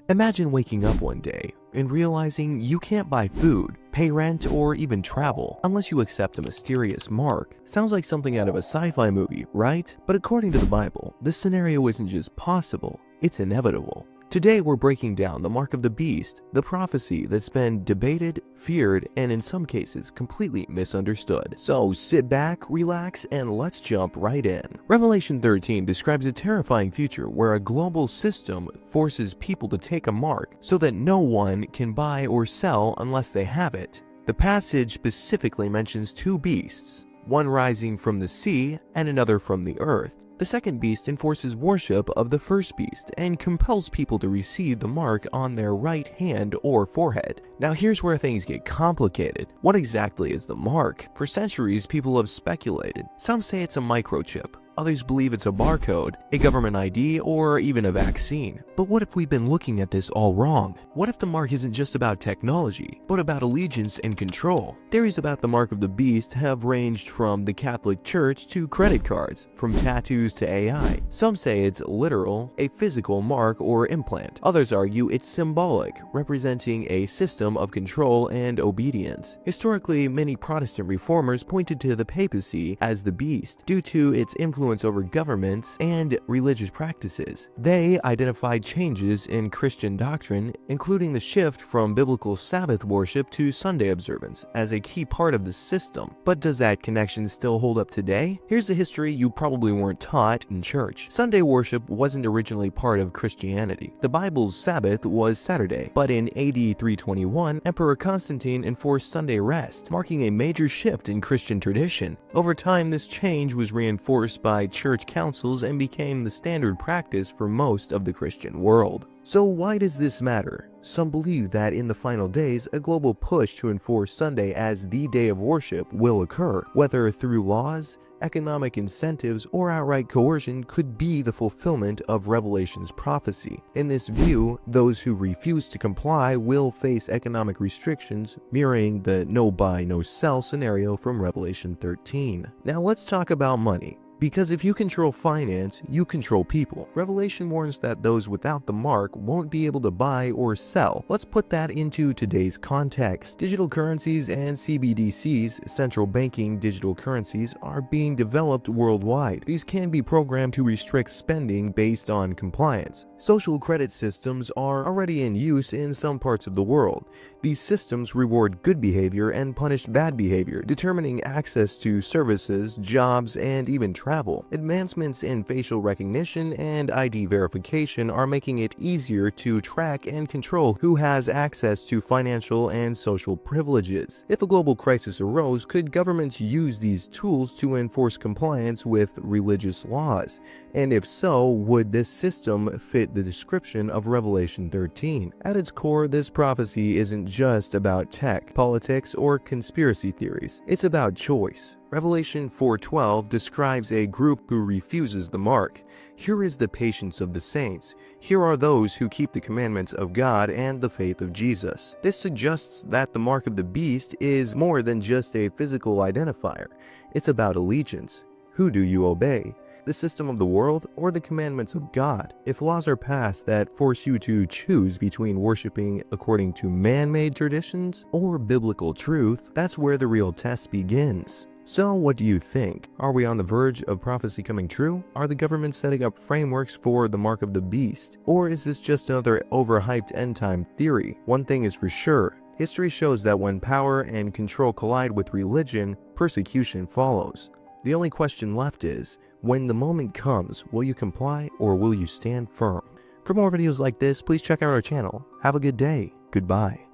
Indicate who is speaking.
Speaker 1: Imagine waking up one day and realizing you can't buy food, pay rent, or even travel unless you accept a mysterious mark. Sounds like something out of a sci-fi movie, right? But according to the Bible, this scenario isn't just possible, it's inevitable. Today we're breaking down the mark of the beast, the prophecy that's been debated, feared, and in some cases completely misunderstood. So sit back, relax, and let's jump right in. Revelation 13 describes a terrifying future where a global system forces people to take a mark so that no one can buy or sell unless they have it. The passage specifically mentions two beasts, one rising from the sea and another from the earth. The second beast enforces worship of the first beast and compels people to receive the mark on their right hand or forehead. Now here's where things get complicated. What exactly is the mark? For centuries, people have speculated. Some say it's a microchip. Others believe it's a barcode, a government ID, or even a vaccine. But what if we've been looking at this all wrong? What if the mark isn't just about technology, but about allegiance and control? Theories about the mark of the beast have ranged from the Catholic Church to credit cards, from tattoos to AI. Some say it's literal, a physical mark or implant. Others argue it's symbolic, representing a system of control and obedience. Historically, many Protestant reformers pointed to the papacy as the beast due to its influence over governments and religious practices. They identified changes in Christian doctrine, including the shift from biblical Sabbath worship to Sunday observance, as a key part of the system. But does that connection still hold up today? Here's the history you probably weren't taught in church. Sunday worship wasn't originally part of Christianity. The Bible's Sabbath was Saturday, but in AD 321, Emperor Constantine enforced Sunday rest, marking a major shift in Christian tradition. Over time, this change was reinforced by church councils and became the standard practice for most of the Christian world. So why does this matter? Some believe that in the final days, a global push to enforce Sunday as the day of worship will occur, whether through laws, economic incentives, or outright coercion could be the fulfillment of Revelation's prophecy. In this view, those who refuse to comply will face economic restrictions, mirroring the no buy, no sell scenario from Revelation 13. Now let's talk about money. Because if you control finance, you control people. Revelation warns that those without the mark won't be able to buy or sell. Let's put that into today's context. Digital currencies and CBDCs, central banking digital currencies, are being developed worldwide. These can be programmed to restrict spending based on compliance. Social credit systems are already in use in some parts of the world. These systems reward good behavior and punish bad behavior, determining access to services, jobs, and even travel. Advancements in facial recognition and ID verification are making it easier to track and control who has access to financial and social privileges. If a global crisis arose, could governments use these tools to enforce compliance with religious laws? And if so, would this system fit the description of Revelation 13? At its core, this prophecy isn't just about tech, politics, or conspiracy theories. It's about choice. Revelation 4:12 describes a group who refuses the mark. Here is the patience of the saints. Here are those who keep the commandments of God and the faith of Jesus. This suggests that the mark of the beast is more than just a physical identifier. It's about allegiance. Who do you obey? The system of the world or the commandments of God? If laws are passed that force you to choose between worshiping according to man-made traditions or biblical truth, that's where the real test begins. So what do you think? Are we on the verge of prophecy coming true? Are the governments setting up frameworks for the mark of the beast? Or is this just another overhyped end-time theory? One thing is for sure. History shows that when power and control collide with religion, persecution follows. The only question left is, when the moment comes, will you comply or will you stand firm? For more videos like this, please check out our channel. Have a good day. Goodbye.